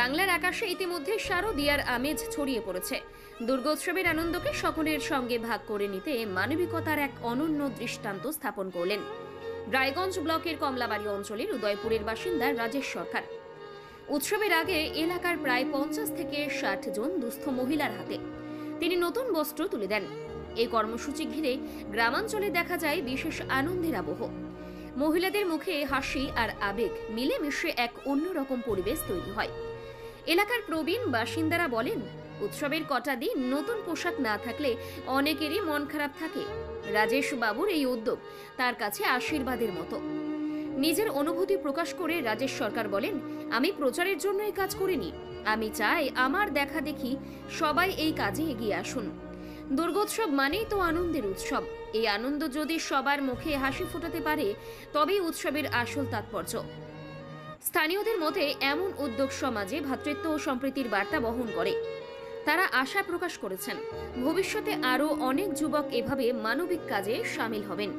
বাংলার আকাশে ইতিমধ্যে শারদীয়ার আমেজ ছড়িয়ে পড়েছে। দুর্গোৎসবের আনন্দকে সকলের সঙ্গে ভাগ করে নিতে মানবিকতার এক অনন্য দৃষ্টান্ত স্থাপন করলেন রায়গঞ্জ ব্লকের কমলাবাড়ি অঞ্চলের উদয়পুরের বাসিন্দা রাজেশ সরকার। উৎসবের আগে এলাকার প্রায় 50 থেকে 60 জন দুস্থ মহিলার হাতে তিনি নতুন বস্ত্র তুলে দেন। এই কর্মসূচি ঘিরে গ্রামাঞ্চলে দেখা যায় বিশেষ আনন্দের আবহ। মহিলাদের মুখে হাসি আর আবেগ মিলেমিশে এক অন্যরকম পরিবেশ তৈরি হয়। এলাকার প্রবীণ বাসিন্দারা বলেন, উৎসবের কটা দিন নতুন পোশাক না থাকলে অনেকেরই মন খারাপ থাকে। রাজেশ বাবুর এই উদ্যোগ তার কাছে আশীর্বাদের মতো। নিজের অনুভূতি প্রকাশ করে রাজেশ সরকার বলেন, আমি প্রচারের জন্য এই কাজ করিনি, আমি চাই আমার দেখা দেখি সবাই এই কাজে এগিয়ে আসুন। দুর্গোৎসব মানেই তো আনন্দের উৎসব। এই আনন্দ যদি সবার মুখে হাসি ফোটাতে পারে তবেই উৎসবের আসল তাৎপর্য। স্থানীয়দের মতে এমন উদ্যোগ সমাজে ভ্রাতৃত্ব ও সম্প্রীতির বার্তা বহন করে। তারা আশা প্রকাশ করেছেন ভবিষ্যতে আরও অনেক যুবক এভাবে মানবিক কাজে সামিল হবেন।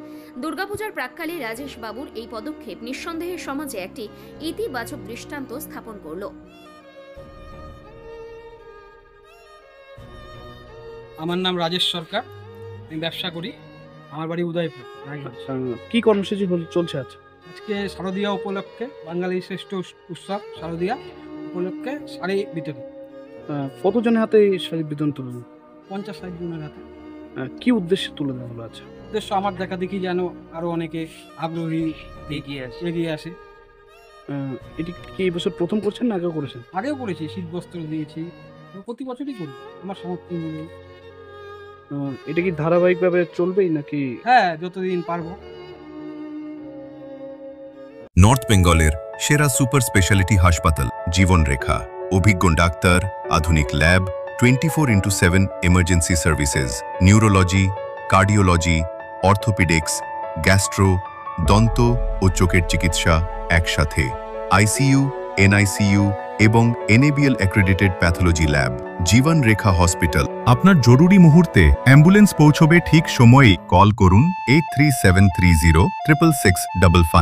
দুর্গাপূজার প্রাক্কালে রাজেশ বাবুর এই পদক্ষেপ নিঃসন্দেহে সমাজে একটি ইতিবাচক দৃষ্টান্ত স্থাপন করল। আমার নাম রাজেশ সরকার, আমি ব্যবসা করি। আমার বাড়ি উদয়পুর। কি কর্মসূচি চলছে আজকে শারদীয়া উপলক্ষে, বাঙালির শ্রেষ্ঠ উৎসব শারদীয়া উপলক্ষে শাড়ি বিতরণ। কতজনের হাতে এই শাড়ি বিতরণ তুলে দেন? 50-60 জনের হাতে। কি উদ্দেশ্যে তুলে দেওয়া হলো? আছে উদ্দেশ্য আমার দেখা দেখি যেন আরো অনেকে আগ্রহী এগিয়ে আসে। এটি কি এই বছর প্রথম করছেন না আগেও করেছেন? আগেও করেছি, শীত বস্ত্র দিয়েছি, প্রতি বছরই করি আমার সামর্থ্য অনুযায়ী। এটা কি ধারাবাহিকভাবে চলবেই নাকি? হ্যাঁ, যতদিন পারবো। নর্থ বেঙ্গলের সেরা সুপার স্পেশালিটি হাসপাতাল জীবনরেখা, অভিজ্ঞ ডাক্তার, আধুনিক lab, 24x7 emergency services, neurology, cardiology, orthopaedics, gastro, দন্ত ও চোখের চিকিৎসা একসাথে, আইসিইউ, এনআইসিইউ এবং NABL accredited pathology lab. জীবনরেখা hospital. আপনার জরুরি মুহূর্তে অ্যাম্বুলেন্স পৌঁছবে ঠিক সময়েই। কল করুন 83730 66655।